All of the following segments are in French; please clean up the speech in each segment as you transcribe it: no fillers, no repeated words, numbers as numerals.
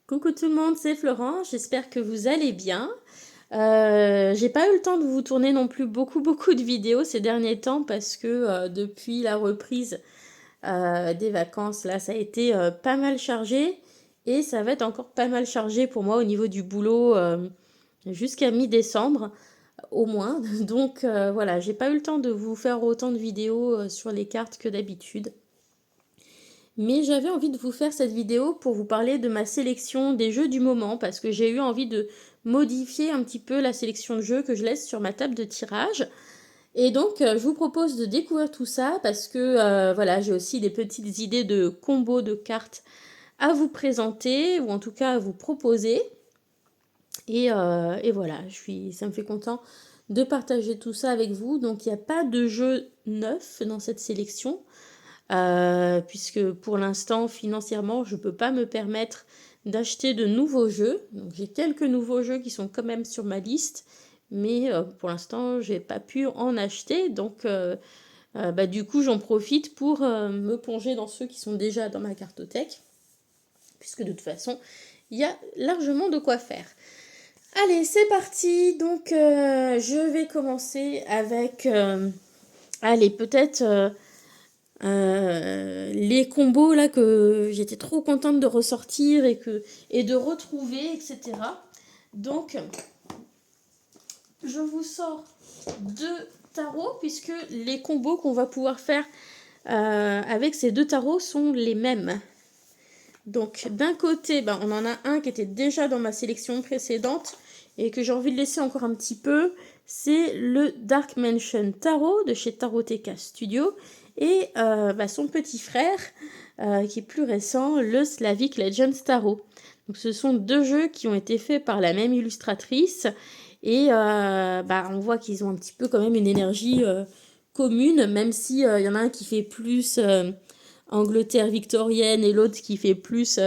Coucou tout le monde, c'est Florence, j'espère que vous allez bien. J'ai pas eu le temps de vous tourner non plus beaucoup de vidéos ces derniers temps parce que depuis la reprise des vacances, là ça a été pas mal chargé et ça va être encore pas mal chargé pour moi au niveau du boulot jusqu'à mi-décembre au moins. Donc voilà, j'ai pas eu le temps de vous faire autant de vidéos sur les cartes que d'habitude. Mais j'avais envie de vous faire cette vidéo pour vous parler de ma sélection des jeux du moment parce que j'ai eu envie de modifier un petit peu la sélection de jeux que je laisse sur ma table de tirage. Et donc, je vous propose de découvrir tout ça parce que voilà, j'ai aussi des petites idées de combos de cartes à vous présenter ou en tout cas à vous proposer. Et voilà, ça me fait content de partager tout ça avec vous. Donc, il n'y a pas de jeu neuf dans cette sélection. Puisque pour l'instant, financièrement, je ne peux pas me permettre d'acheter de nouveaux jeux. Donc j'ai quelques nouveaux jeux qui sont quand même sur ma liste, mais pour l'instant, j'ai pas pu en acheter. Donc du coup, j'en profite pour me plonger dans ceux qui sont déjà dans ma cartothèque, puisque de toute façon, il y a largement de quoi faire. Allez, c'est parti. Donc je vais commencer avec... allez, peut-être... les combos là que j'étais trop contente de ressortir et de retrouver, etc. Donc, je vous sors deux tarots puisque les combos qu'on va pouvoir faire avec ces deux tarots sont les mêmes. Donc, d'un côté, on en a un qui était déjà dans ma sélection précédente et que j'ai envie de laisser encore un petit peu. C'est le Dark Mansion Tarot de chez Taroteka Studio et son petit frère qui est plus récent, le Slavic Legends Tarot. Donc, ce sont deux jeux qui ont été faits par la même illustratrice et on voit qu'ils ont un petit peu quand même une énergie commune, même si y en a un qui fait plus Angleterre victorienne et l'autre qui fait plus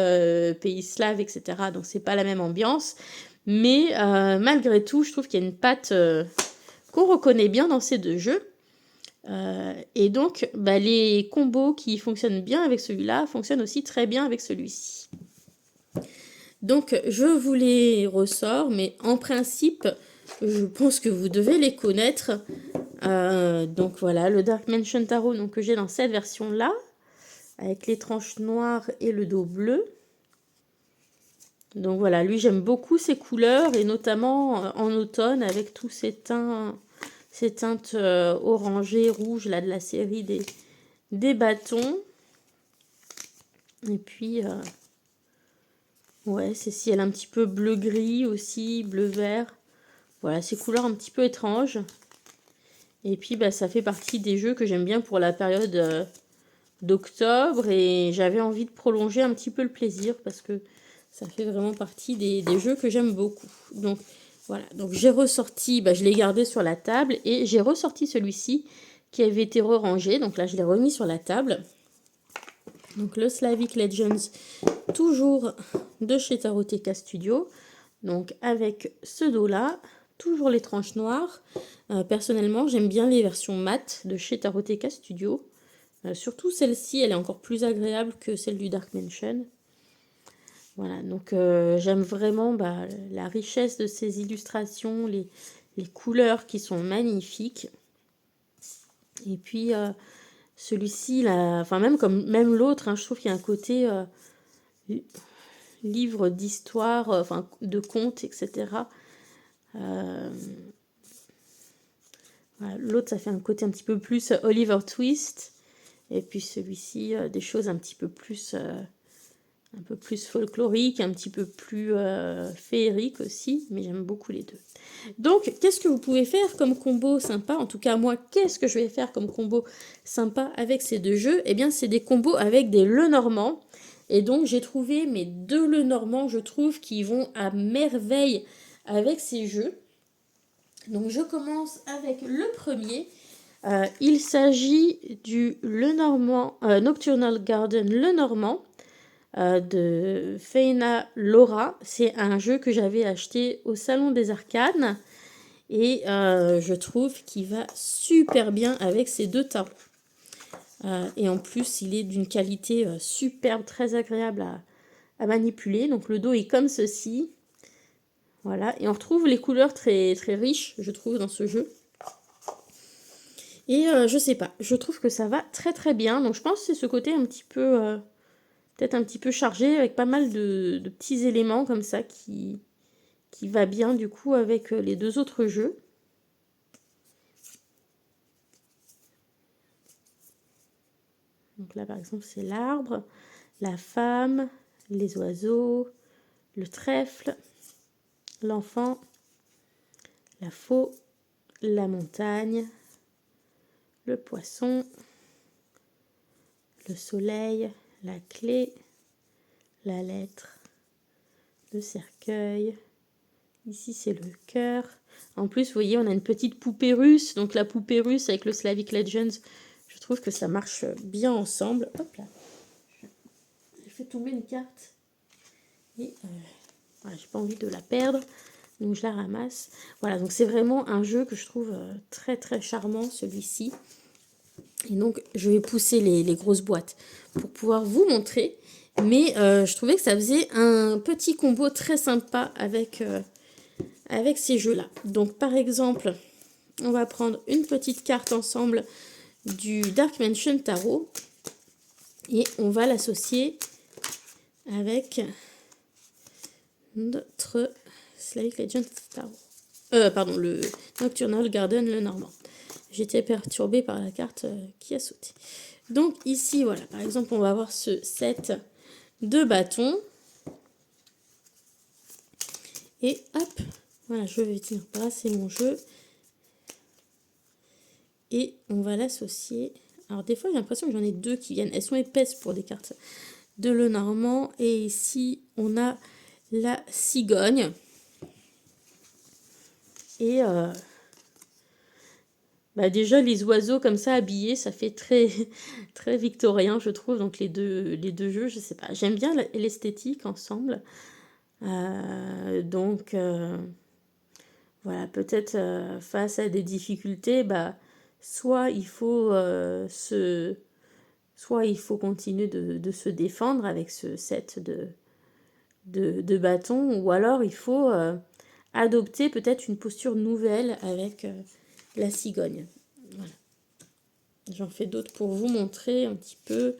pays slave, etc. Donc c'est pas la même ambiance. Mais malgré tout, je trouve qu'il y a une patte qu'on reconnaît bien dans ces deux jeux. Et donc, les combos qui fonctionnent bien avec celui-là fonctionnent aussi très bien avec celui-ci. Donc, je vous les ressors, mais en principe, je pense que vous devez les connaître. Donc voilà, le Dark Mansion Tarot donc, que j'ai dans cette version-là, avec les tranches noires et le dos bleu. Donc voilà, lui j'aime beaucoup ses couleurs et notamment en automne avec tous ces teintes orangées, rouges là de la série des bâtons. Et puis ouais, c'est ciel un petit peu bleu-gris aussi, bleu-vert. Voilà, ces couleurs un petit peu étranges. Et puis ça fait partie des jeux que j'aime bien pour la période d'octobre et j'avais envie de prolonger un petit peu le plaisir parce que ça fait vraiment partie des jeux que j'aime beaucoup. Donc voilà, donc j'ai ressorti, je l'ai gardé sur la table et j'ai ressorti celui-ci qui avait été re-rangé. Donc là, je l'ai remis sur la table. Donc le Slavic Legends, toujours de chez Taroteka Studio. Donc avec ce dos-là, toujours les tranches noires. Personnellement, j'aime bien les versions mat de chez Taroteka Studio. Surtout celle-ci, elle est encore plus agréable que celle du Dark Mansion. Voilà, donc j'aime vraiment la richesse de ces illustrations, les couleurs qui sont magnifiques. Et puis celui-ci, même l'autre, je trouve qu'il y a un côté livre d'histoire, de contes, etc. Voilà, l'autre, ça fait un côté un petit peu plus Oliver Twist. Et puis celui-ci, des choses un peu plus folkloriques, un petit peu plus féeriques aussi, mais j'aime beaucoup les deux. Donc, qu'est-ce que vous pouvez faire comme combo sympa? En tout cas, moi, qu'est-ce que je vais faire comme combo sympa avec ces deux jeux? Eh bien, c'est des combos avec des Lenormand. Et donc, j'ai trouvé mes deux Lenormand, je trouve, qui vont à merveille avec ces jeux. Donc, je commence avec le premier. Il s'agit du Lenormand, Nocturnal Garden Lenormand de Feina Laura. C'est un jeu que j'avais acheté au Salon des Arcanes et je trouve qu'il va super bien avec ces deux tarots. Et en plus, il est d'une qualité superbe, très agréable à manipuler. Donc le dos est comme ceci. Voilà, et on retrouve les couleurs très, très riches, je trouve, dans ce jeu. Et je sais pas, je trouve que ça va très très bien. Donc je pense que c'est ce côté un petit peu, peut-être un petit peu chargé, avec pas mal de petits éléments comme ça qui va bien du coup avec les deux autres jeux. Donc là par exemple c'est l'arbre, la femme, les oiseaux, le trèfle, l'enfant, la faux, la montagne, le poisson, le soleil, la clé, la lettre, le cercueil. Ici, c'est le cœur. En plus, vous voyez, on a une petite poupée russe. Donc, la poupée russe avec le Slavic Legends, je trouve que ça marche bien ensemble. Hop là. J'ai fait tomber une carte. Et voilà, j'ai pas envie de la perdre. Donc, je la ramasse. Voilà, donc c'est vraiment un jeu que je trouve très, très charmant, celui-ci. Et donc, je vais pousser les grosses boîtes pour pouvoir vous montrer. Mais je trouvais que ça faisait un petit combo très sympa avec ces jeux-là. Donc, par exemple, on va prendre une petite carte ensemble du Dark Mansion Tarot. Et on va l'associer avec notre Slavic Legends Tarot. Pardon, le Nocturnal Garden, le Normand. J'étais perturbée par la carte qui a sauté. Donc ici, voilà, par exemple, on va avoir ce set de bâtons. Et hop, voilà, je vais tenir brasser mon jeu. Et on va l'associer. Alors des fois, j'ai l'impression que j'en ai deux qui viennent. Elles sont épaisses pour des cartes de Lenormand. Et ici, on a la cigogne. Et déjà, les oiseaux comme ça habillés, ça fait très, très victorien, je trouve. Donc les deux jeux, je sais pas. J'aime bien l'esthétique ensemble. Voilà, peut-être face à des difficultés, soit il faut soit il faut continuer de se défendre avec ce set de bâtons, ou alors il faut adopter peut-être une posture nouvelle avec la cigogne. Voilà. J'en fais d'autres pour vous montrer un petit peu.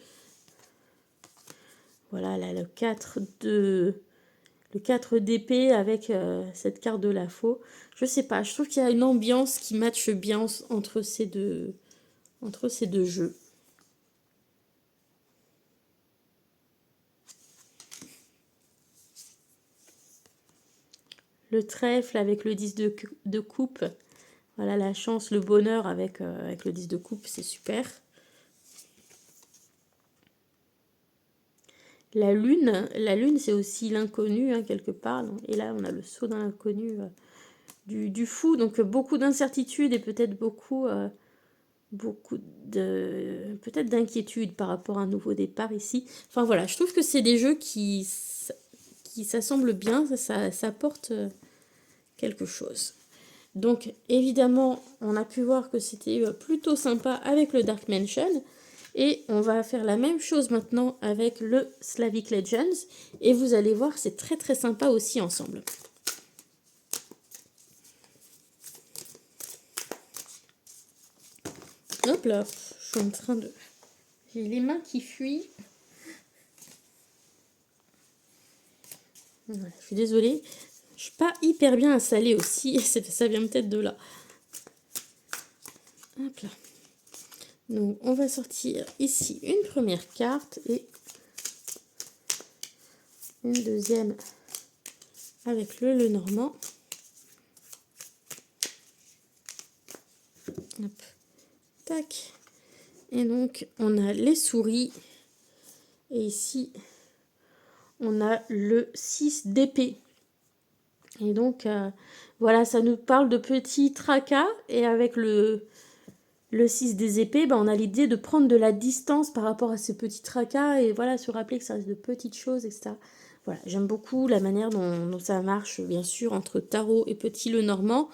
Voilà, là, le 4 d'épée avec cette carte de la faux. Je sais pas, je trouve qu'il y a une ambiance qui matche bien entre ces deux jeux. Le trèfle avec le 10 de coupe. Voilà, la chance, le bonheur avec le 10 de coupe, c'est super. La lune c'est aussi l'inconnu, hein, quelque part. Et là, on a le saut dans l'inconnu du fou. Donc, beaucoup d'incertitudes et peut-être beaucoup peut-être d'inquiétude par rapport à un nouveau départ ici. Enfin, voilà, je trouve que c'est des jeux qui s'assemblent bien. Ça apporte quelque chose. Donc, évidemment, on a pu voir que c'était plutôt sympa avec le Dark Mansion. Et on va faire la même chose maintenant avec le Slavic Legends. Et vous allez voir, c'est très très sympa aussi ensemble. Hop là, je suis en train de... J'ai les mains qui fuient. Voilà, je suis désolée. Je suis pas hyper bien installée aussi. Ça vient peut-être de là. Hop là. Donc, on va sortir ici une première carte et une deuxième avec le Lenormand. Hop. Tac. Et donc, on a les souris. Et ici, on a le 6 d'épée. Et donc, voilà, ça nous parle de petits tracas. Et avec le 6 des épées, on a l'idée de prendre de la distance par rapport à ces petits tracas. Et voilà, se rappeler que ça reste de petites choses, etc. Voilà, j'aime beaucoup la manière dont ça marche, bien sûr, entre tarot et petit Lenormand.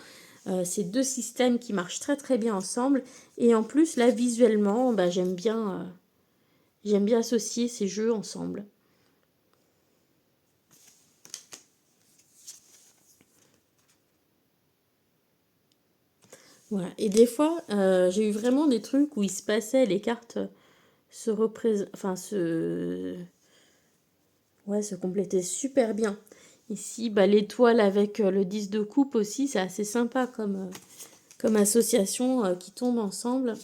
C'est deux systèmes qui marchent très très bien ensemble. Et en plus, là, visuellement, j'aime bien associer ces jeux ensemble. Voilà. Et des fois, j'ai eu vraiment des trucs où il se passait, les cartes se représentent, enfin ouais, se complétaient super bien. Ici, bah, l'étoile avec le 10 de coupe aussi, c'est assez sympa comme association qui tombe ensemble.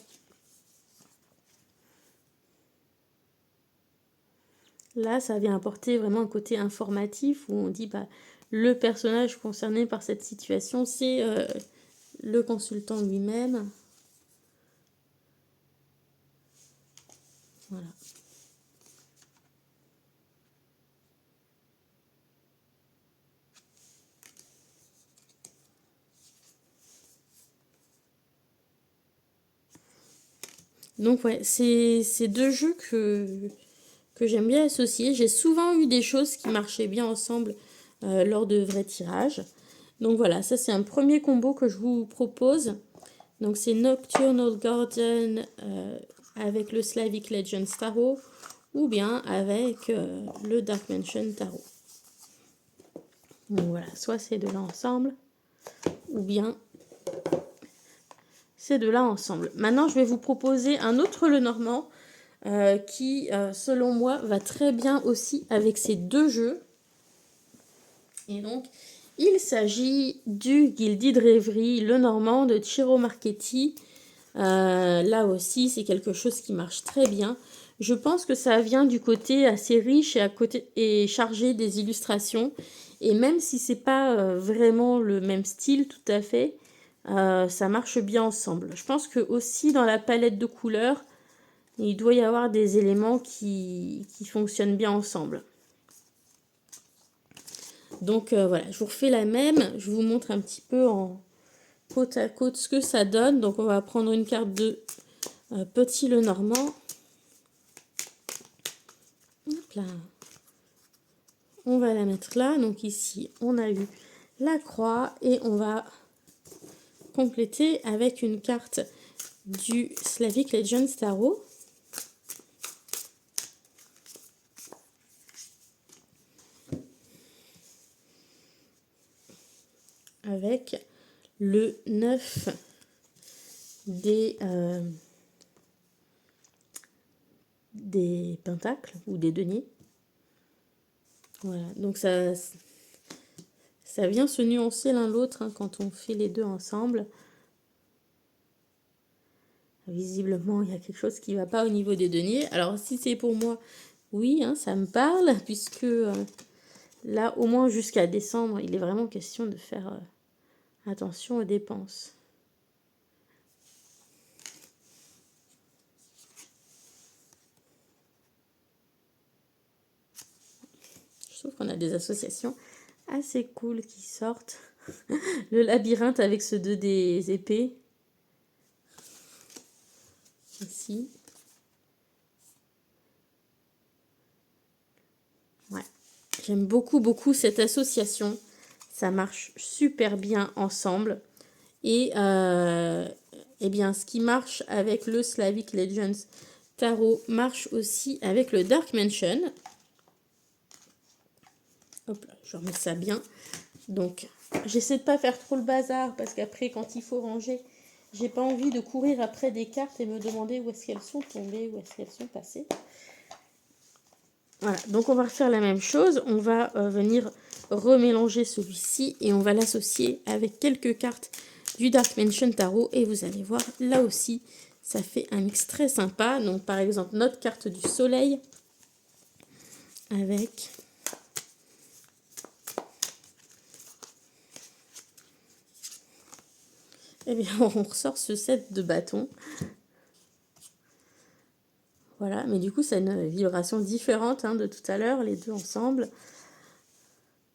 Là, ça vient apporter vraiment un côté informatif où on dit bah, le personnage concerné par cette situation, c'est le consultant lui-même. Voilà. Donc ouais, c'est deux jeux que j'aime bien associer. J'ai souvent eu des choses qui marchaient bien ensemble lors de vrais tirages. Donc voilà, ça c'est un premier combo que je vous propose. Donc c'est Nocturnal Garden avec le Slavic Legends Tarot ou bien avec le Dark Mansion Tarot. Donc voilà, soit ces deux-là ensemble ou bien ces deux-là ensemble. Maintenant, je vais vous proposer un autre Lenormand qui, selon moi, va très bien aussi avec ces deux jeux. Et donc, il s'agit du Gilded Rêverie Lenormand de Ciro Marchetti. Là aussi, c'est quelque chose qui marche très bien. Je pense que ça vient du côté assez riche et chargé des illustrations. Et même si c'est pas vraiment le même style tout à fait, ça marche bien ensemble. Je pense que aussi dans la palette de couleurs, il doit y avoir des éléments qui fonctionnent bien ensemble. Donc voilà, je vous refais la même. Je vous montre un petit peu en côte à côte ce que ça donne. Donc on va prendre une carte de Petit Lenormand. Hop là. On va la mettre là. Donc ici, on a eu la croix et on va compléter avec une carte du Slavic Legends Tarot. Avec le 9 des pentacles ou des deniers. Voilà, donc ça vient se nuancer l'un l'autre hein, quand on fait les deux ensemble. Visiblement, il y a quelque chose qui ne va pas au niveau des deniers. Alors, si c'est pour moi, oui, hein, ça me parle, puisque là, au moins jusqu'à décembre, il est vraiment question de faire attention aux dépenses. Je trouve qu'on a des associations assez cool qui sortent. Le labyrinthe avec ce 2 des épées. Ici. Ouais. J'aime beaucoup, beaucoup cette association. Ça marche super bien ensemble. Et eh bien, ce qui marche avec le Slavic Legends Tarot marche aussi avec le Dark Mansion. Hop là, je remets ça bien. Donc, j'essaie de pas faire trop le bazar parce qu'après, quand il faut ranger, j'ai pas envie de courir après des cartes et me demander où est-ce qu'elles sont tombées, où est-ce qu'elles sont passées. Voilà, donc on va refaire la même chose. On va venir remélanger celui-ci et on va l'associer avec quelques cartes du Dark Mansion Tarot. Et vous allez voir, là aussi, ça fait un mix très sympa. Donc, par exemple, notre carte du soleil avec... Eh bien, on ressort ce set de bâtons. Voilà, mais du coup, c'est une vibration différente hein, de tout à l'heure, les deux ensemble.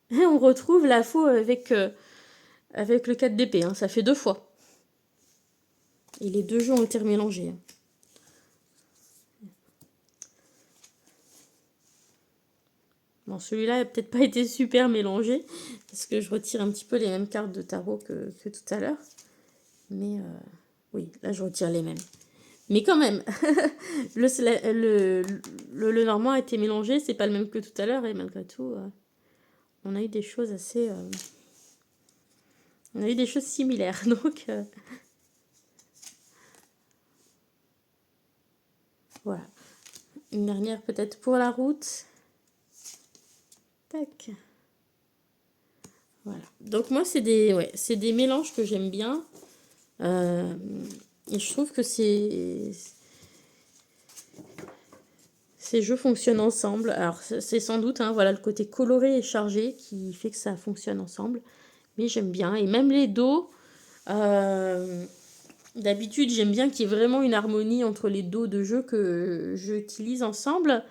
Et on retrouve la faux avec le 4 d'épée, hein, ça fait 2 fois. Et les deux jeux ont été mélangés. Bon, celui-là n'a peut-être pas été super mélangé, parce que je retire un petit peu les mêmes cartes de tarot que tout à l'heure. Mais oui, là, je retire les mêmes. Mais quand même, le normand a été mélangé, c'est pas le même que tout à l'heure, et malgré tout, on a eu des choses assez... on a eu des choses similaires, donc... Voilà. Une dernière peut-être pour la route. Tac. Voilà. Donc moi, c'est des mélanges que j'aime bien. Et je trouve que ces jeux fonctionnent ensemble. Alors, c'est sans doute voilà, le côté coloré et chargé qui fait que ça fonctionne ensemble. Mais j'aime bien. Et même les dos, d'habitude, j'aime bien qu'il y ait vraiment une harmonie entre les dos de jeu que j'utilise ensemble.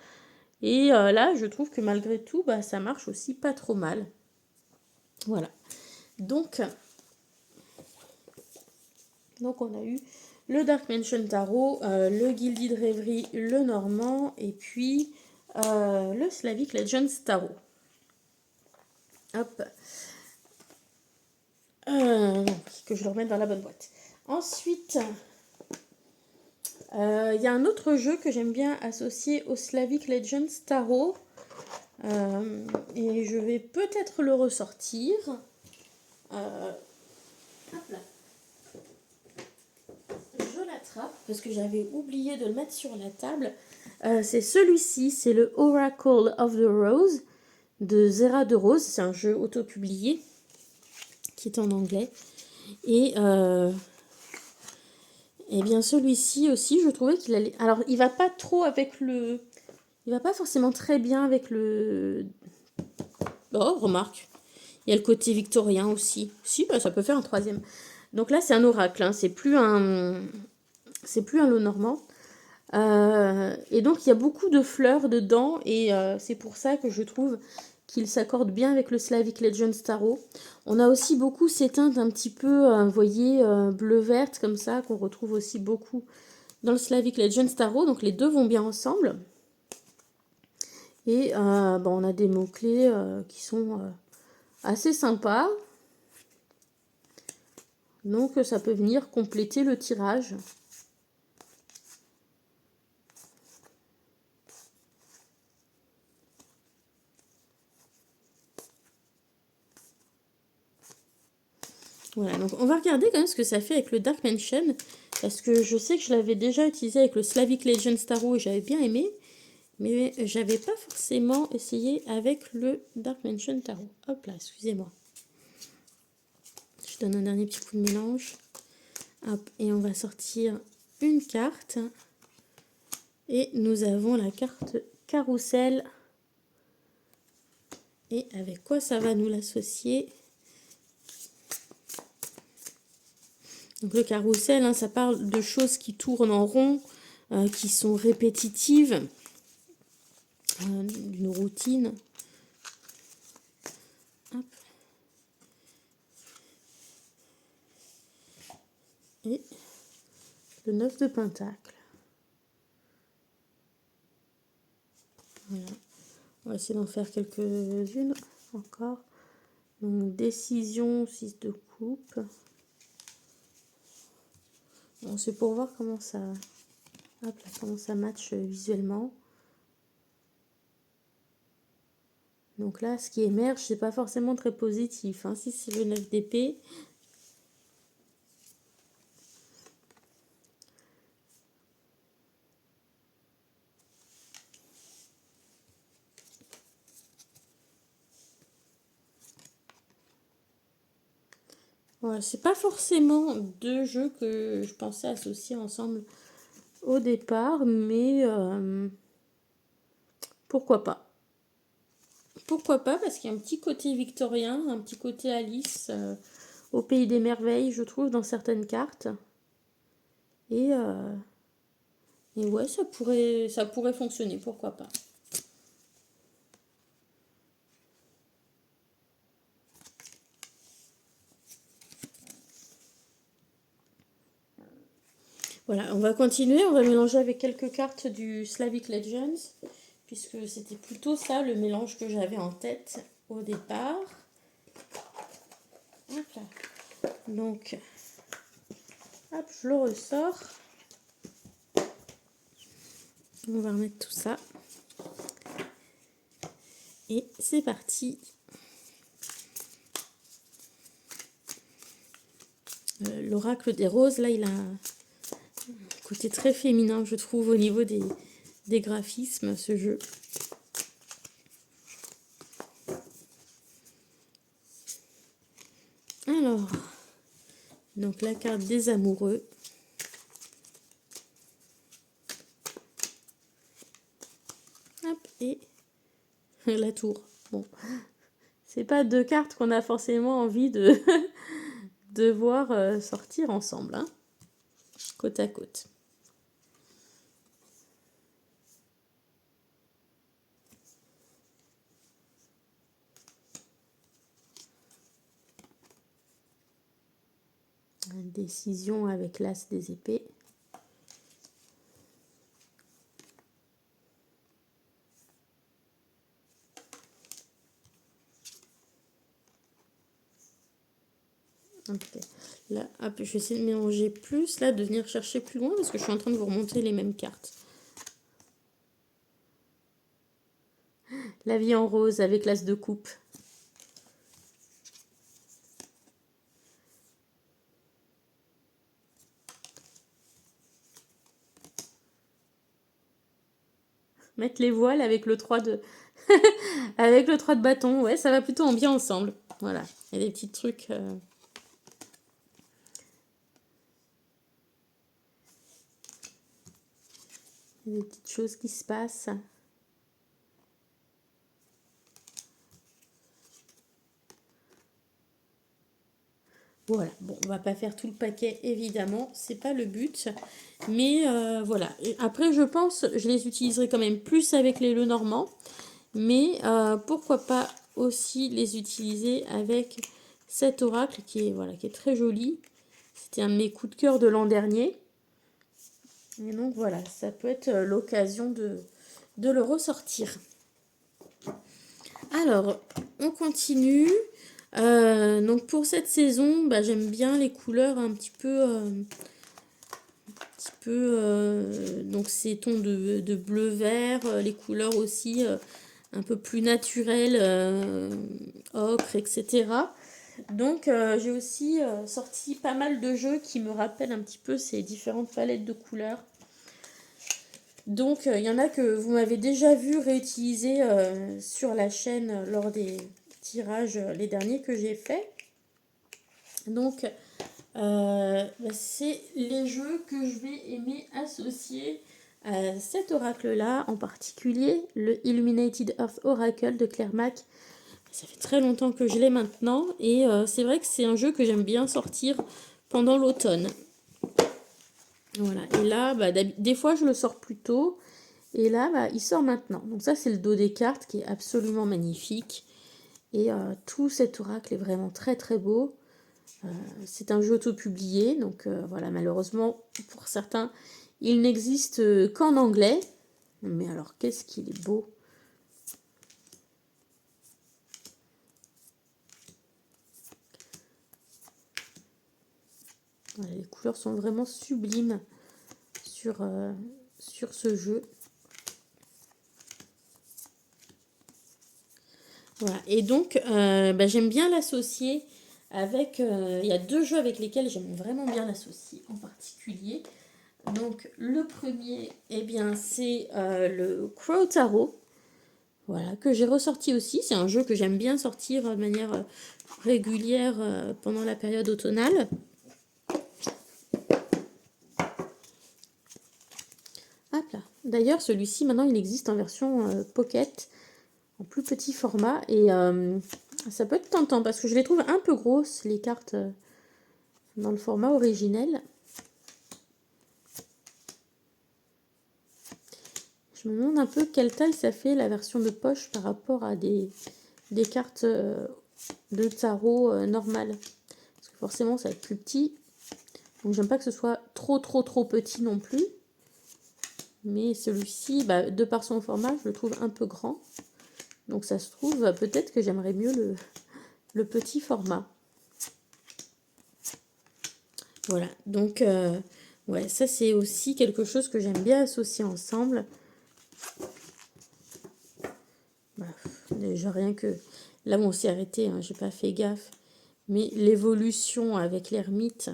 Et là, je trouve que malgré tout, ça marche aussi pas trop mal. Voilà. Donc on a eu le Dark Mansion Tarot, le Gilded Reverie, le Normand, et puis le Slavic Legends Tarot. Hop. Que je le remette dans la bonne boîte. Ensuite, il y a un autre jeu que j'aime bien associer au Slavic Legends Tarot. Et je vais peut-être le ressortir. Hop là. Je l'attrape parce que j'avais oublié de le mettre sur la table. C'est celui-ci, c'est le Oracle of the Rose de Zera de Rose. C'est un jeu auto-publié qui est en anglais. Et bien celui-ci aussi, je trouvais qu'il allait... Alors, il va pas trop avec le... Il va pas forcément très bien avec le... Oh, remarque. Il y a le côté victorien aussi. Si, ça peut faire un troisième. Donc là, c'est un oracle. Hein. C'est plus un lot normand. Et donc, il y a beaucoup de fleurs dedans. Et c'est pour ça que je trouve qu'il s'accorde bien avec le Slavic Legends Tarot. On a aussi beaucoup ces teintes un petit peu, vous voyez, bleu-verte comme ça, qu'on retrouve aussi beaucoup dans le Slavic Legends Tarot. Donc, les deux vont bien ensemble. Et on a des mots-clés qui sont assez sympas. Donc, ça peut venir compléter le tirage. Voilà, donc on va regarder quand même ce que ça fait avec le Dark Mansion. Parce que je sais que je l'avais déjà utilisé avec le Slavic Legends Tarot et j'avais bien aimé. Mais j'avais pas forcément essayé avec le Dark Mansion Tarot. Hop là, excusez-moi. Je donne un dernier petit coup de mélange. Hop, et on va sortir une carte. Et nous avons la carte Carrousel. Et avec quoi ça va nous l'associer? Donc le carrousel, hein, ça parle de choses qui tournent en rond, qui sont répétitives, d'une routine. Hop. Et le 9 de pentacle. Voilà. On va essayer d'en faire quelques-unes encore. Donc décision, 6 de coupe. Bon, c'est pour voir comment ça, hop là, comment ça match visuellement. Donc là, ce qui émerge, c'est pas forcément très positif. Hein, si c'est le 9 d'épée. Ouais, c'est pas forcément deux jeux que je pensais associer ensemble au départ, mais pourquoi pas? Pourquoi pas? Parce qu'il y a un petit côté victorien, un petit côté Alice au Pays des Merveilles, je trouve, dans certaines cartes. Et ouais, ça pourrait fonctionner, pourquoi pas. Voilà, on va continuer, on va mélanger avec quelques cartes du Slavic Legends, puisque c'était plutôt ça le mélange que j'avais en tête au départ. Hop là. Donc, hop, je le ressors. On va remettre tout ça. Et c'est parti. L'oracle des roses, là, il a un côté très féminin, je trouve, au niveau des graphismes, ce jeu. Alors, donc la carte des amoureux. Hop, et la tour. Bon, c'est pas deux cartes qu'on a forcément envie de, de voir sortir ensemble, hein, côte à côte. Décision avec l'as des épées. Okay. Là, hop, je vais essayer de mélanger plus, là, de venir chercher plus loin, parce que je suis en train de vous remonter les mêmes cartes. La vie en rose avec l'as de coupe. Mettre les voiles avec le 3 de... avec le 3 de bâton, ouais, ça va plutôt en bien ensemble. Voilà, il y a des petits trucs... Il y a des petites choses qui se passent. Voilà, bon, on va pas faire tout le paquet, évidemment, c'est pas le but. Mais voilà, et après, je pense, je les utiliserai quand même plus avec les Lenormand. Mais pourquoi pas aussi les utiliser avec cet oracle qui est, voilà, qui est très joli. C'était un de mes coups de cœur de l'an dernier. Et donc voilà, ça peut être l'occasion de le ressortir. Alors, on continue. Donc pour cette saison, bah, j'aime bien les couleurs un petit peu... donc ces tons de bleu-vert, les couleurs aussi un peu plus naturelles, ocre, etc. Donc j'ai aussi sorti pas mal de jeux qui me rappellent un petit peu ces différentes palettes de couleurs. Donc il y en a que vous m'avez déjà vu réutiliser sur la chaîne lors des tirages, les derniers que j'ai faits. Donc c'est les jeux que je vais aimer associer à cet oracle-là, en particulier le Illuminated Earth Oracle de Claire Mac. Ça fait très longtemps que je l'ai maintenant, et c'est vrai que c'est un jeu que j'aime bien sortir pendant l'automne. Voilà, et là, bah, des fois je le sors plus tôt, et là, bah, il sort maintenant. Donc ça, c'est le dos des cartes qui est absolument magnifique, et tout cet oracle est vraiment très très beau. C'est un jeu auto-publié, donc voilà, malheureusement, pour certains, il n'existe qu'en anglais. Mais alors, qu'est-ce qu'il est beau! Voilà, les couleurs sont vraiment sublimes sur ce jeu. Voilà, et donc, bah, j'aime bien l'associer avec... il y a deux jeux avec lesquels j'aime vraiment bien l'associer en particulier. Donc, le premier, eh bien, c'est le Crow Tarot. Voilà, que j'ai ressorti aussi. C'est un jeu que j'aime bien sortir de manière régulière pendant la période automnale. Hop là. D'ailleurs, celui-ci, maintenant, il existe en version pocket, en plus petit format. Et ça peut être tentant parce que je les trouve un peu grosses, les cartes, dans le format originel. Je me demande un peu quelle taille ça fait la version de poche par rapport à des cartes de tarot normales. Parce que forcément, ça va être plus petit. Donc, j'aime pas que ce soit trop petit non plus. Mais celui-ci, bah, de par son format, je le trouve un peu grand. Donc, ça se trouve, peut-être que j'aimerais mieux le petit format. Voilà. Donc, ouais, ça, c'est aussi quelque chose que j'aime bien associer ensemble. Bah, déjà, rien que... Là, bon, on s'est arrêté, hein, j'ai pas fait gaffe. Mais l'évolution avec l'ermite...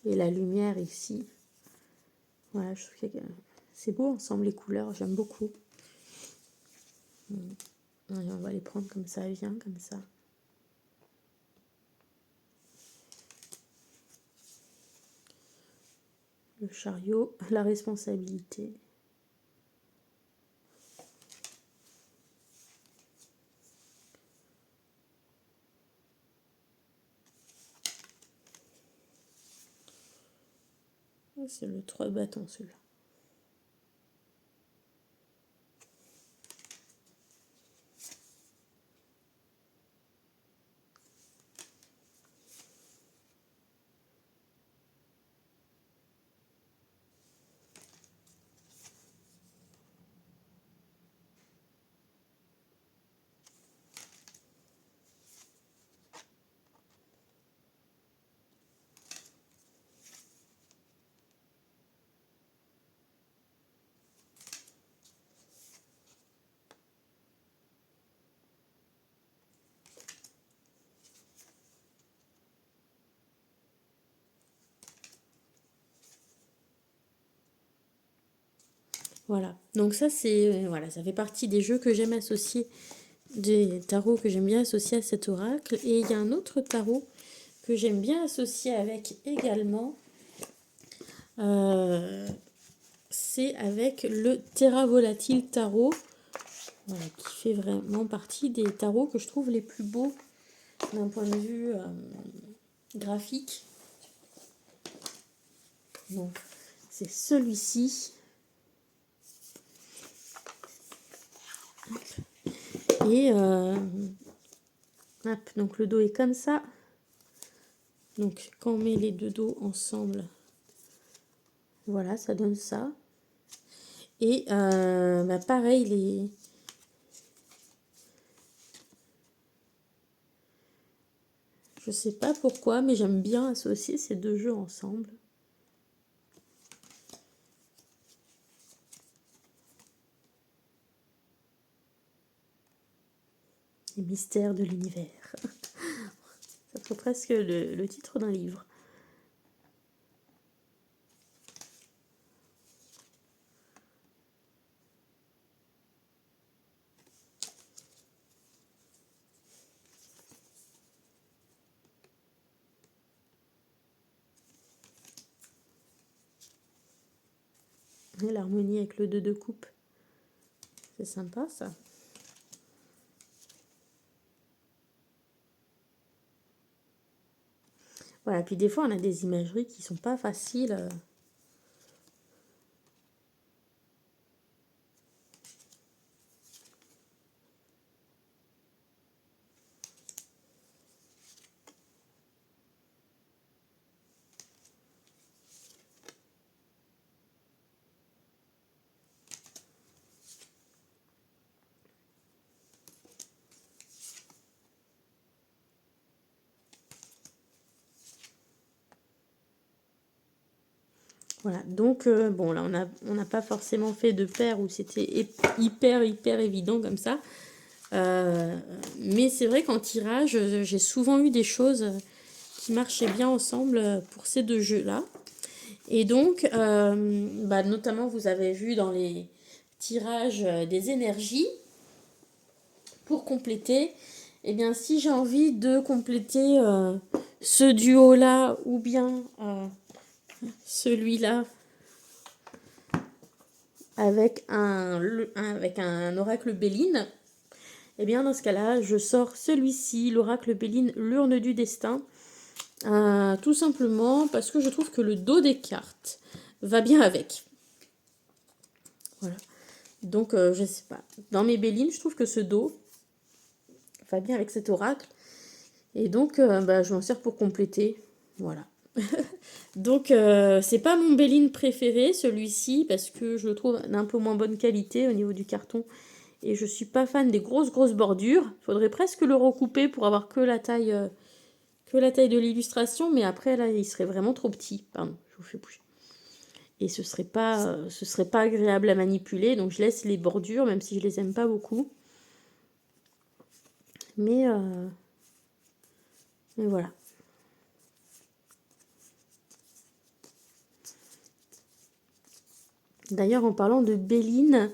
et la lumière ici. Voilà, je trouve que c'est beau ensemble les couleurs, j'aime beaucoup. Et on va les prendre comme ça vient, comme ça. Le chariot, la responsabilité. C'est le 3 de bâton celui-là. Voilà, donc ça c'est voilà, ça fait partie des jeux que j'aime associer, des tarots que j'aime bien associer à cet oracle. Et il y a un autre tarot que j'aime bien associer avec également, c'est avec le Terra Volatile Tarot, voilà, qui fait vraiment partie des tarots que je trouve les plus beaux d'un point de vue graphique. Donc c'est celui-ci. Et hop, donc le dos est comme ça. Donc quand on met les deux dos ensemble, voilà, ça donne ça. Et bah pareil, je sais pas pourquoi, mais j'aime bien associer ces deux jeux ensemble. Les mystères de l'univers. Ça serait presque le titre d'un livre. Et l'harmonie avec le 2 de coupe. C'est sympa ça. Voilà, puis des fois on a des imageries qui sont pas faciles. Voilà, donc bon là on n'a pas forcément fait de paire où c'était hyper évident comme ça. Mais c'est vrai qu'en tirage, j'ai souvent eu des choses qui marchaient bien ensemble pour ces deux jeux-là. Et donc, bah, notamment vous avez vu dans les tirages des énergies, pour compléter, eh bien si j'ai envie de compléter ce duo-là ou bien celui-là, avec un oracle Béline, et bien dans ce cas-là, je sors celui-ci, l'oracle Béline, l'urne du destin, tout simplement parce que je trouve que le dos des cartes va bien avec. Voilà. Donc, je sais pas. Dans mes Bélines, je trouve que ce dos va bien avec cet oracle. Et donc, bah, je m'en sers pour compléter. Voilà. Donc, c'est pas mon Béline préféré, celui-ci, parce que je le trouve d'un peu moins bonne qualité au niveau du carton. Et je suis pas fan des grosses bordures. Il faudrait presque le recouper pour avoir que la taille de l'illustration. Mais après, là, il serait vraiment trop petit. Pardon, je vous fais bouger. Et ce serait pas agréable à manipuler. Donc, je laisse les bordures, même si je les aime pas beaucoup. Mais voilà. D'ailleurs, en parlant de Béline,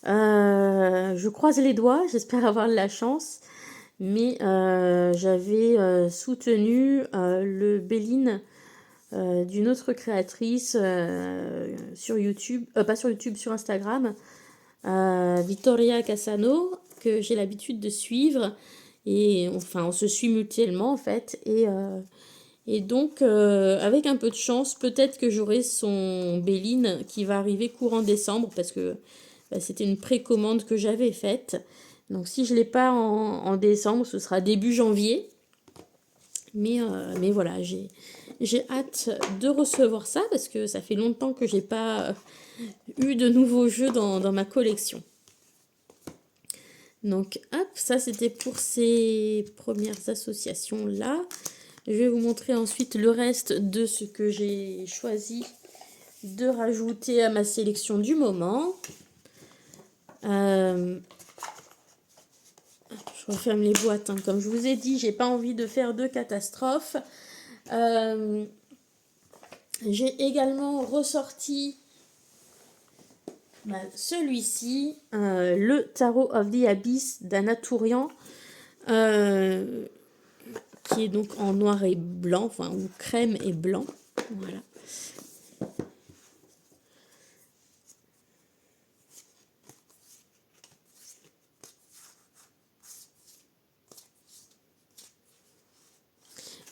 je croise les doigts, j'espère avoir de la chance. Mais j'avais soutenu le Béline d'une autre créatrice sur YouTube, pas sur YouTube, sur Instagram, Vittoria Cassano, que j'ai l'habitude de suivre. Et enfin, on se suit mutuellement en fait. Et donc, avec un peu de chance, peut-être que j'aurai son Béline qui va arriver courant décembre parce que bah, c'était une précommande que j'avais faite. Donc, si je ne l'ai pas en décembre, ce sera début janvier. Mais voilà, j'ai hâte de recevoir ça parce que ça fait longtemps que j'ai pas eu de nouveaux jeux dans ma collection. Donc, hop, ça c'était pour ces premières associations-là. Je vais vous montrer ensuite le reste de ce que j'ai choisi de rajouter à ma sélection du moment. Je referme les boîtes. Hein. Comme je vous ai dit, j'ai pas envie de faire de catastrophe. J'ai également ressorti celui-ci, le Tarot of the Abyss d'Anna Tourian, qui est donc en noir et blanc, enfin, ou crème et blanc. Voilà.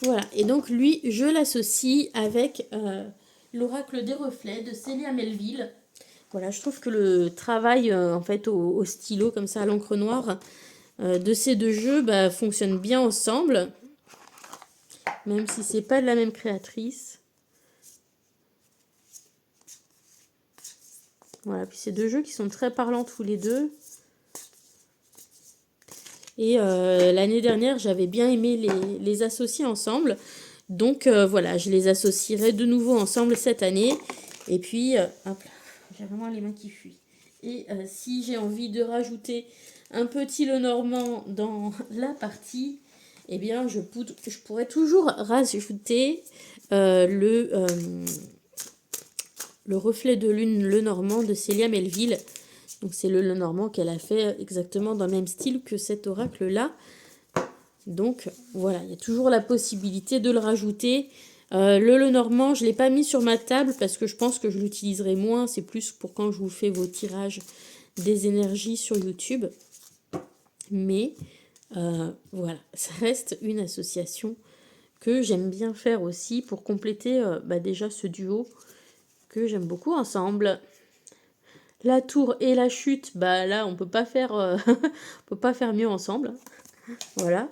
Voilà, et donc lui, je l'associe avec l'Oracle des Reflets de Célia Melville. Voilà, je trouve que le travail en fait au stylo, comme ça, à l'encre noire, de ces deux jeux fonctionne bien ensemble. Même si c'est pas de la même créatrice. Voilà, puis c'est deux jeux qui sont très parlants tous les deux. Et l'année dernière, j'avais bien aimé les associer ensemble. Donc voilà, je les associerai de nouveau ensemble cette année. Et puis, hop là, j'ai vraiment les mains qui fuient. Et si j'ai envie de rajouter un petit Lenormand dans la partie, eh bien, je pourrais toujours rajouter le reflet de lune Lenormand de Célia Melville. Donc c'est le Lenormand qu'elle a fait exactement dans le même style que cet oracle-là. Donc voilà, il y a toujours la possibilité de le rajouter. Le Lenormand, je ne l'ai pas mis sur ma table parce que je pense que je l'utiliserai moins. C'est plus pour quand je vous fais vos tirages des énergies sur YouTube. Mais voilà, ça reste une association que j'aime bien faire aussi pour compléter déjà ce duo que j'aime beaucoup ensemble. La tour et la chute, là on peut pas faire on peut pas faire mieux ensemble. Voilà.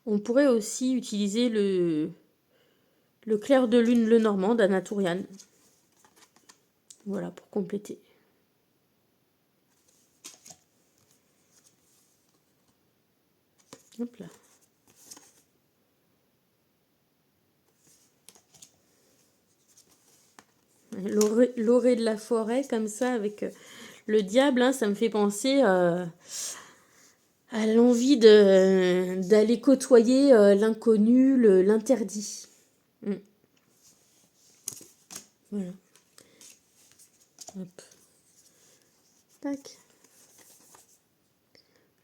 On pourrait aussi utiliser le clair de lune Lenormand d'Anna Tourian. Voilà, pour compléter. Hop là. L'orée de la forêt, comme ça, avec le diable, hein, ça me fait penser à l'envie d'aller côtoyer l'inconnu, l'interdit. Voilà. Hop. Tac.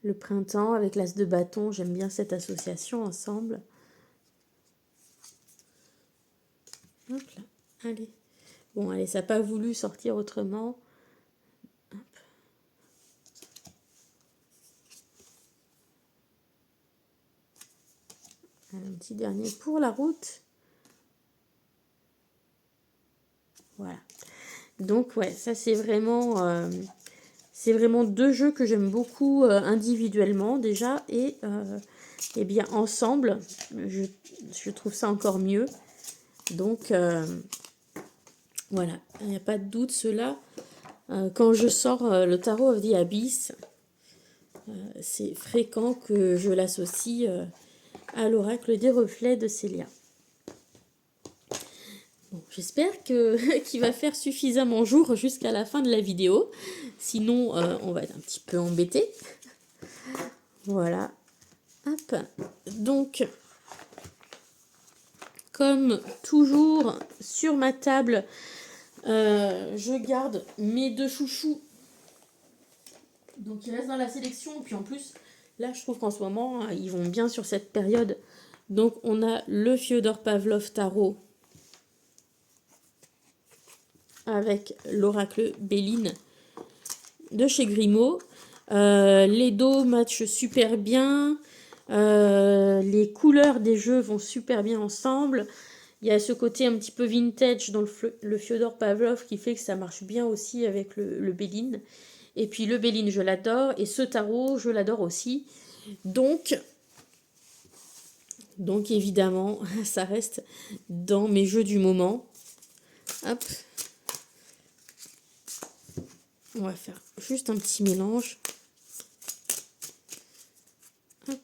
Le printemps avec l'as de bâton, j'aime bien cette association ensemble. Hop là, allez. Bon, allez, ça n'a pas voulu sortir autrement. Hop. Un petit dernier pour la route. Voilà. Donc, ouais, ça c'est vraiment deux jeux que j'aime beaucoup individuellement déjà. Et bien ensemble, je trouve ça encore mieux. Donc, voilà, il n'y a pas de doute, cela. Quand je sors le Tarot of the Abyss, c'est fréquent que je l'associe à l'oracle des reflets de Célia. Bon, j'espère qu'il va faire suffisamment jour jusqu'à la fin de la vidéo. Sinon, on va être un petit peu embêté. Voilà. Hop. Donc, comme toujours, sur ma table, je garde mes 2 chouchous. Donc, ils restent dans la sélection. Et puis, en plus, là, je trouve qu'en ce moment, ils vont bien sur cette période. Donc, on a le Fyodor Pavlov Tarot avec l'oracle Béline de chez Grimaud. Les dos matchent super bien. Les couleurs des jeux vont super bien ensemble. Il y a ce côté un petit peu vintage dans le Fyodor Pavlov qui fait que ça marche bien aussi avec le Béline. Et puis le Béline, je l'adore. Et ce tarot, je l'adore aussi. Donc évidemment, ça reste dans mes jeux du moment. Hop. On va faire juste un petit mélange. Hop.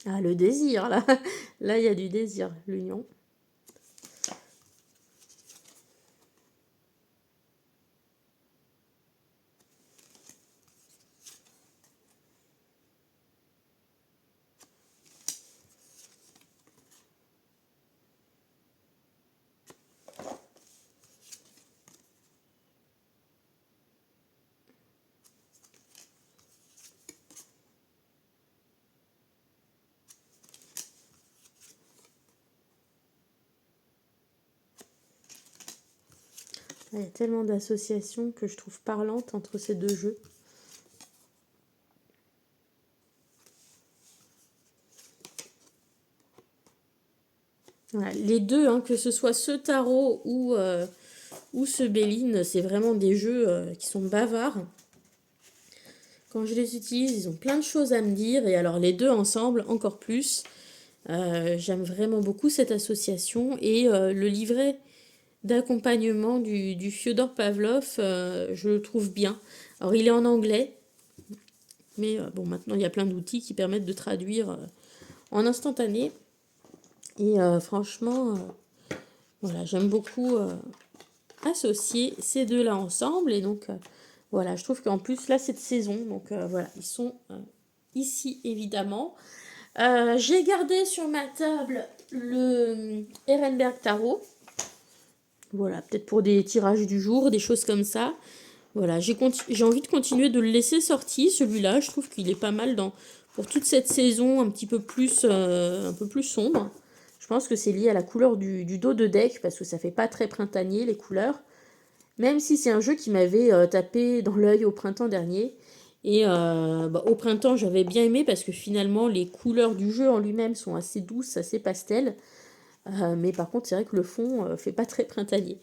Ah, le désir, là. Là, il y a du désir, l'union. Il y a tellement d'associations que je trouve parlantes entre ces deux jeux. Voilà, les deux, hein, que ce soit ce tarot ou ce Béline, c'est vraiment des jeux qui sont bavards. Quand je les utilise, ils ont plein de choses à me dire. Et alors les deux ensemble, encore plus. J'aime vraiment beaucoup cette association. Et le livret d'accompagnement du Fyodor Pavlov, je le trouve bien. Alors il est en anglais, mais bon, maintenant il y a plein d'outils qui permettent de traduire en instantané. Et franchement, voilà, j'aime beaucoup associer ces deux-là ensemble. Et donc, voilà, je trouve qu'en plus, là, c'est de saison. Donc, voilà, ils sont ici, évidemment. J'ai gardé sur ma table le Ehrenberg Tarot. Voilà, peut-être pour des tirages du jour, des choses comme ça. Voilà, j'ai envie de continuer de le laisser sorti, celui-là. Je trouve qu'il est pas mal pour toute cette saison un peu plus sombre. Je pense que c'est lié à la couleur du dos de deck, parce que ça fait pas très printanier, les couleurs. Même si c'est un jeu qui m'avait tapé dans l'œil au printemps dernier. Et au printemps, j'avais bien aimé, parce que finalement, les couleurs du jeu en lui-même sont assez douces, assez pastel. Mais par contre, c'est vrai que le fond fait pas très printanier.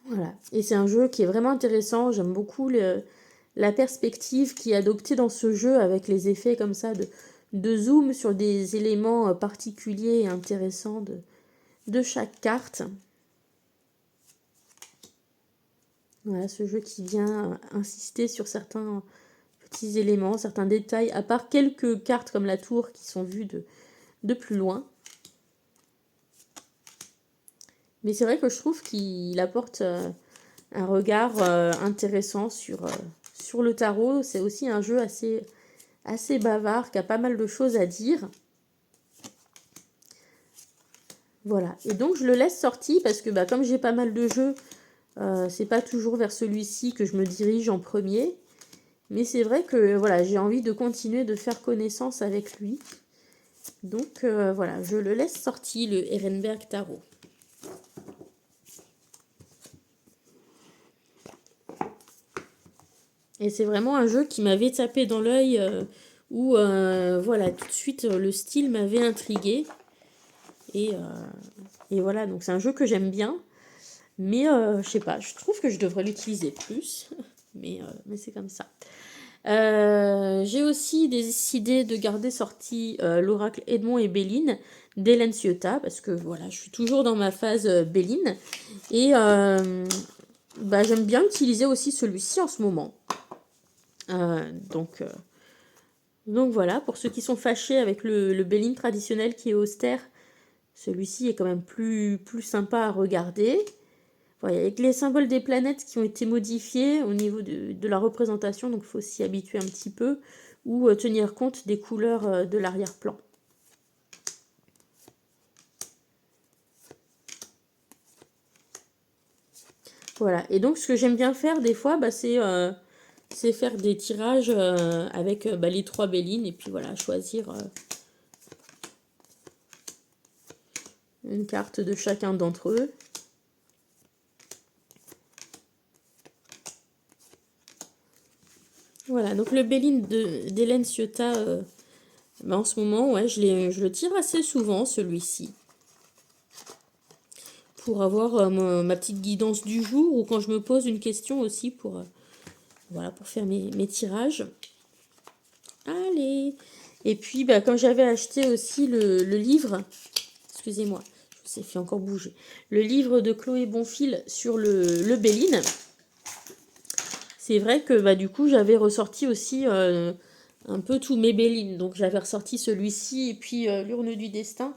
Voilà. Et c'est un jeu qui est vraiment intéressant. J'aime beaucoup la perspective qui est adoptée dans ce jeu avec les effets comme ça de zoom sur des éléments particuliers et intéressants de chaque carte. Voilà, ce jeu qui vient insister sur certains petits éléments, certains détails, à part quelques cartes comme la tour qui sont vues de plus loin. Mais c'est vrai que je trouve qu'il apporte un regard intéressant sur le tarot. C'est aussi un jeu assez bavard, qui a pas mal de choses à dire. Voilà. Et donc, je le laisse sorti parce que comme j'ai pas mal de jeux, c'est pas toujours vers celui-ci que je me dirige en premier. Mais c'est vrai que voilà, j'ai envie de continuer de faire connaissance avec lui. Donc, voilà, je le laisse sorti, le Ehrenberg Tarot. Et c'est vraiment un jeu qui m'avait tapé dans l'œil, où voilà, tout de suite le style m'avait intrigué. Et voilà, donc c'est un jeu que j'aime bien. Mais je sais pas, je trouve que je devrais l'utiliser plus. mais c'est comme ça. J'ai aussi décidé de garder sorti l'oracle Edmond et Béline d'Hélène Ciotat, parce que voilà, je suis toujours dans ma phase Béline. Et j'aime bien utiliser aussi celui-ci en ce moment. Donc Donc voilà, pour ceux qui sont fâchés avec le Béline traditionnel qui est austère, celui-ci est quand même plus sympa à regarder. Voilà, avec les symboles des planètes qui ont été modifiés au niveau de la représentation, donc il faut s'y habituer un petit peu, ou tenir compte des couleurs de l'arrière-plan. Voilà, et donc ce que j'aime bien faire des fois, c'est faire des tirages avec les 3 Bélines, et puis voilà, choisir une carte de chacun d'entre eux. Voilà, donc le Béline d'Hélène Ciotat, en ce moment, ouais, je le tire assez souvent, celui-ci. Pour avoir ma petite guidance du jour, ou quand je me pose une question aussi voilà, pour faire mes tirages. Allez! Et puis, quand j'avais acheté aussi le livre, excusez-moi, je vous ai fait encore bouger, le livre de Chloé Bonfil sur le Béline, c'est vrai que du coup, j'avais ressorti aussi un peu tous mes Bélines. Donc, j'avais ressorti celui-ci et puis l'urne du destin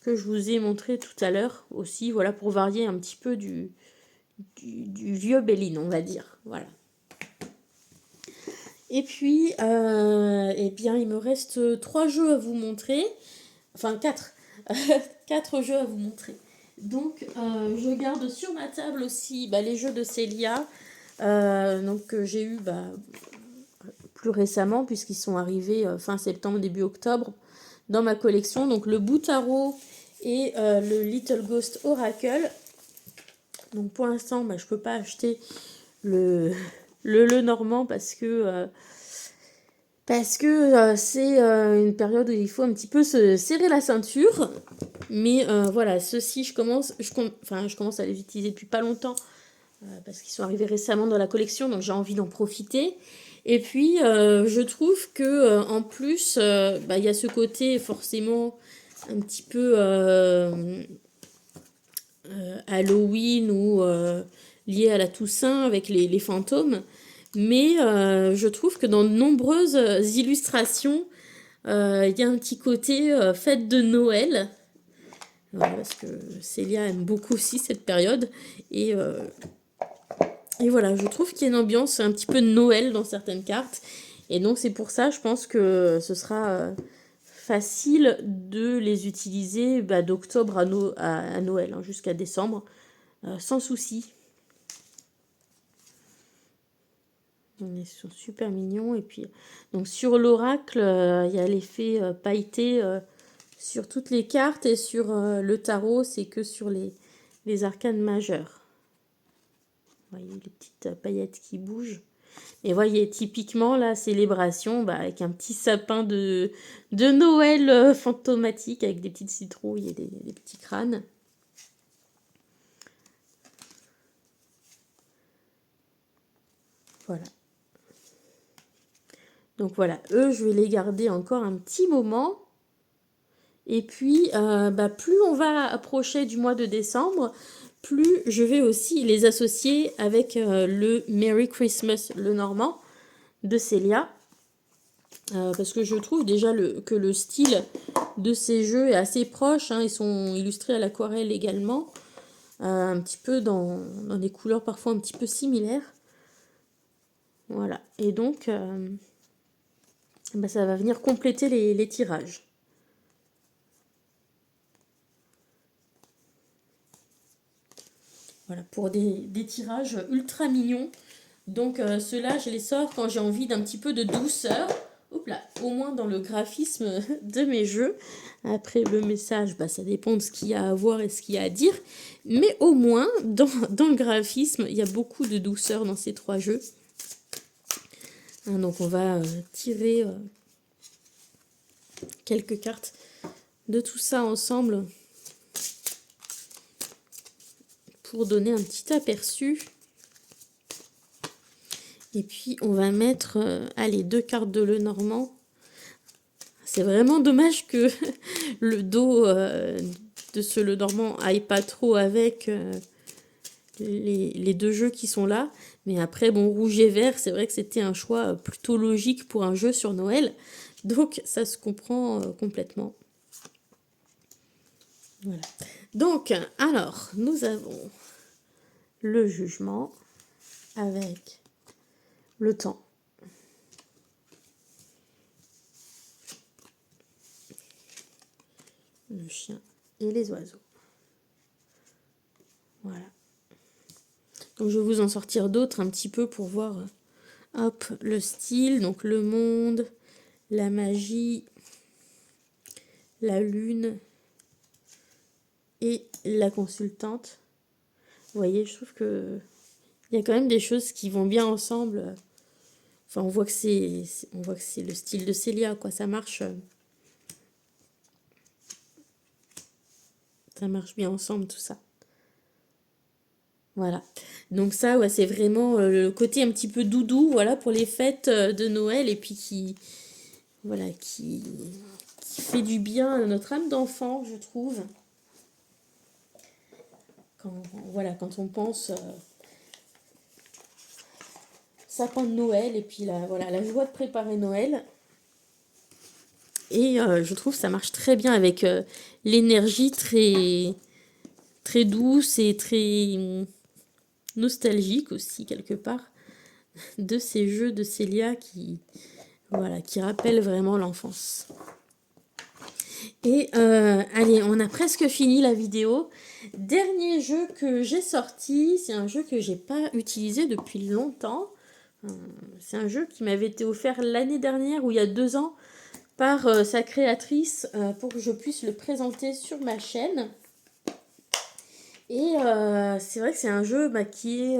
que je vous ai montré tout à l'heure aussi, voilà, pour varier un petit peu du vieux Béline, on va dire. Voilà. Et puis, eh bien, il me reste 3 jeux à vous montrer. Enfin, 4. 4 jeux à vous montrer. Donc, je garde sur ma table aussi les jeux de Célia. Donc, que j'ai eu plus récemment, puisqu'ils sont arrivés fin septembre, début octobre, dans ma collection. Donc, le Boutaro et le Little Ghost Oracle. Donc, pour l'instant, je ne peux pas acheter le Normand parce que c'est une période où il faut un petit peu se serrer la ceinture. Mais voilà, ceux-ci, je commence à les utiliser depuis pas longtemps parce qu'ils sont arrivés récemment dans la collection, donc j'ai envie d'en profiter. Et puis, je trouve que en plus, il y a ce côté forcément un petit peu Halloween ou lié à la Toussaint avec les fantômes. Mais je trouve que dans de nombreuses illustrations, il y a un petit côté fête de Noël. Parce que Célia aime beaucoup aussi cette période. Et voilà, je trouve qu'il y a une ambiance un petit peu de Noël dans certaines cartes. Et donc c'est pour ça, je pense que ce sera facile de les utiliser d'octobre à Noël, jusqu'à décembre, sans souci. Ils sont super mignons. Et puis, donc sur l'oracle, il y a l'effet pailleté sur toutes les cartes. Et sur le tarot, c'est que sur les arcanes majeures. Vous voyez les petites paillettes qui bougent. Et voyez, typiquement, la célébration, avec un petit sapin de Noël fantomatique, avec des petites citrouilles et des petits crânes. Voilà. Donc voilà, eux, je vais les garder encore un petit moment. Et puis, plus on va approcher du mois de décembre, plus je vais aussi les associer avec le Merry Christmas, le Normand, de Célia. Parce que je trouve déjà que le style de ces jeux est assez proche. Ils sont illustrés à l'aquarelle également. Un petit peu dans des couleurs parfois un petit peu similaires. Voilà. Et donc, ça va venir compléter les tirages. Voilà, pour des tirages ultra mignons. Donc ceux-là, je les sors quand j'ai envie d'un petit peu de douceur. Hop là, au moins dans le graphisme de mes jeux. Après, le message, ça dépend de ce qu'il y a à voir et ce qu'il y a à dire. Mais au moins, dans le graphisme, il y a beaucoup de douceur dans ces 3 jeux. Donc on va tirer quelques cartes de tout ça ensemble pour donner un petit aperçu. Et puis on va mettre 2 cartes de Lenormand. C'est vraiment dommage que le dos de ce Lenormand aille pas trop avec les 2 jeux qui sont là. Mais après, rouge et vert, c'est vrai que c'était un choix plutôt logique pour un jeu sur Noël. Donc, ça se comprend complètement. Voilà. Donc, alors, nous avons le jugement avec le temps. Le chien et les oiseaux. Voilà. Donc, je vais vous en sortir d'autres un petit peu pour voir, hop, le style. Donc, le monde, la magie, la lune et la consultante. Vous voyez, je trouve que il y a quand même des choses qui vont bien ensemble. Enfin, on voit que c'est le style de Célia, quoi. Ça marche bien ensemble, tout ça. Voilà. Donc ça, ouais, c'est vraiment le côté un petit peu doudou, voilà, pour les fêtes de Noël, et puis voilà, qui fait du bien à notre âme d'enfant, je trouve. Voilà, quand on pense sapin de Noël, et puis voilà, la joie de préparer Noël. Et je trouve que ça marche très bien avec l'énergie très, très douce et très nostalgique aussi, quelque part, de ces jeux de Célia voilà, qui rappellent vraiment l'enfance. Et allez, on a presque fini la vidéo. Dernier jeu que j'ai sorti, c'est un jeu que j'ai pas utilisé depuis longtemps. C'est un jeu qui m'avait été offert l'année dernière ou il y a 2 ans par sa créatrice pour que je puisse le présenter sur ma chaîne. Et c'est vrai que c'est un jeu qui est,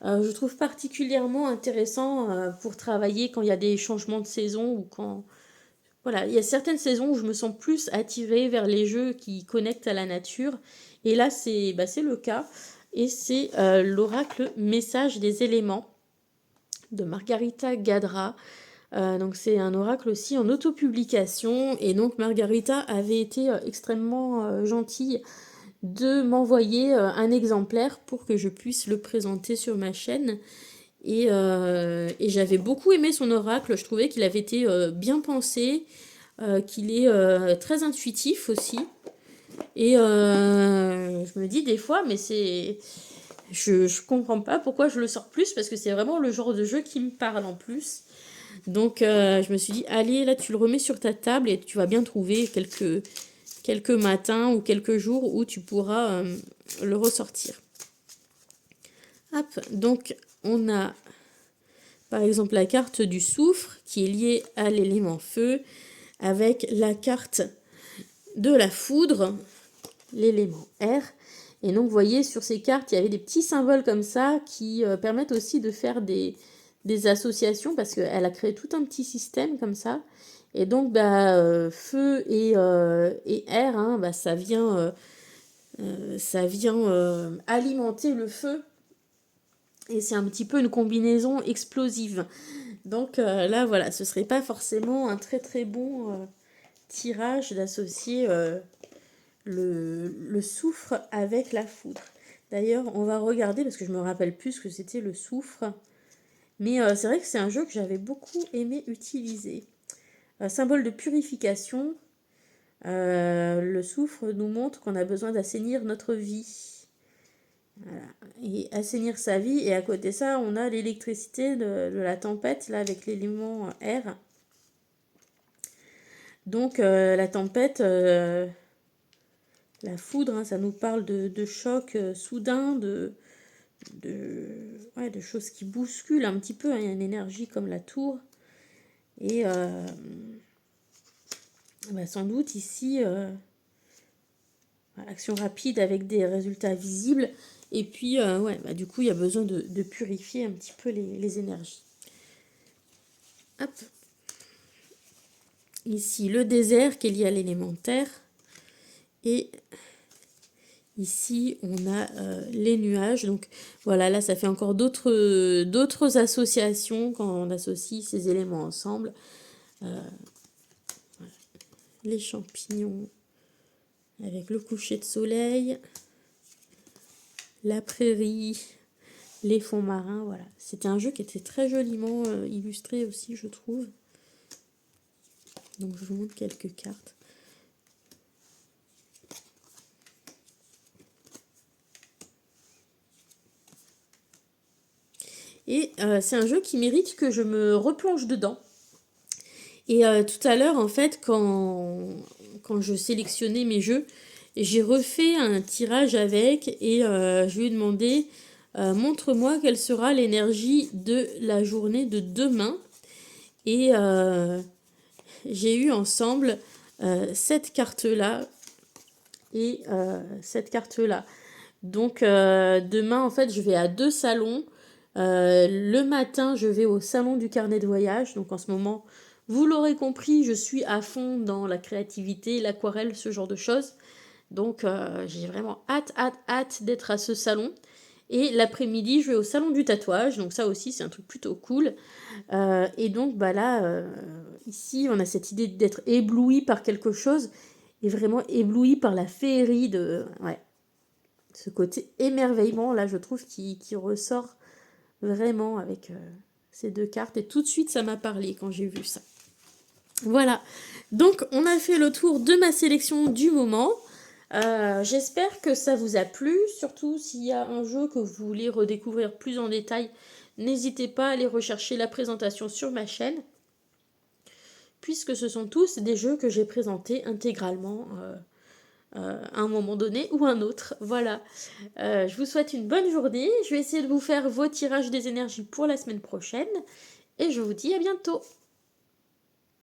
je trouve, particulièrement intéressant pour travailler quand il y a des changements de saison ou quand... Voilà, il y a certaines saisons où je me sens plus attirée vers les jeux qui connectent à la nature. Et là, c'est le cas. Et c'est l'oracle Message des éléments de Margarita Gadra. Donc c'est un oracle aussi en autopublication. Et donc Margarita avait été extrêmement gentille de m'envoyer un exemplaire pour que je puisse le présenter sur ma chaîne. Et j'avais beaucoup aimé son oracle. Je trouvais qu'il avait été bien pensé, qu'il est très intuitif aussi. Et je me dis des fois, mais c'est... Je comprends pas pourquoi je le sors plus, parce que c'est vraiment le genre de jeu qui me parle en plus. Donc je me suis dit, allez, là tu le remets sur ta table et tu vas bien trouver quelques matins ou quelques jours où tu pourras le ressortir. Hop, donc on a par exemple la carte du soufre qui est liée à l'élément feu, avec la carte de la foudre, l'élément air. Et donc vous voyez sur ces cartes, il y avait des petits symboles comme ça qui permettent aussi de faire des associations, parce qu'elle a créé tout un petit système comme ça. Et donc feu et air, hein, ça vient alimenter le feu. Et c'est un petit peu une combinaison explosive. Donc là, voilà, ce serait pas forcément un très très bon tirage d'associer le soufre avec la foudre. D'ailleurs, on va regarder, parce que je me rappelle plus ce que c'était le soufre. Mais c'est vrai que c'est un jeu que j'avais beaucoup aimé utiliser. Symbole de purification. Le soufre nous montre qu'on a besoin d'assainir notre vie. Voilà. Et assainir sa vie. Et à côté de ça, on a l'électricité de la tempête, là, avec l'élément air. Donc, la tempête, la foudre, hein, ça nous parle de choc soudain, de choses qui bousculent un petit peu. Hein. Il y a une énergie comme la tour. Et sans doute ici, action rapide avec des résultats visibles. Et puis, du coup, il y a besoin de purifier un petit peu les énergies. Hop. Ici, le désert qui est lié à l'élémentaire. Et ici, on a les nuages. Donc, voilà, là, ça fait encore d'autres associations quand on associe ces éléments ensemble. Voilà. Les champignons avec le coucher de soleil. La prairie, les fonds marins, voilà. C'était un jeu qui était très joliment illustré aussi, je trouve. Donc je vous montre quelques cartes. Et c'est un jeu qui mérite que je me replonge dedans. Et tout à l'heure, en fait, quand je sélectionnais mes jeux, j'ai refait un tirage avec et je lui ai demandé montre-moi quelle sera l'énergie de la journée de demain. Et j'ai eu ensemble cette carte-là et cette carte-là. Donc demain, en fait, je vais à 2 salons. Le matin, je vais au salon du carnet de voyage. Donc en ce moment, vous l'aurez compris, je suis à fond dans la créativité, l'aquarelle, ce genre de choses. Donc j'ai vraiment hâte d'être à ce salon. Et l'après-midi, je vais au salon du tatouage. Donc ça aussi, c'est un truc plutôt cool. Et donc bah là, ici, on a cette idée d'être ébloui par quelque chose. Et vraiment ébloui par la féerie de... Ouais, ce côté émerveillement, là, je trouve, qui ressort vraiment avec ces 2 cartes. Et tout de suite, ça m'a parlé quand j'ai vu ça. Voilà. Donc, on a fait le tour de ma sélection du moment. J'espère que ça vous a plu. Surtout s'il y a un jeu que vous voulez redécouvrir plus en détail, n'hésitez pas à aller rechercher la présentation sur ma chaîne. Puisque ce sont tous des jeux que j'ai présentés intégralement à un moment donné ou un autre. Voilà. Je vous souhaite une bonne journée. Je vais essayer de vous faire vos tirages des énergies pour la semaine prochaine. Et je vous dis à bientôt.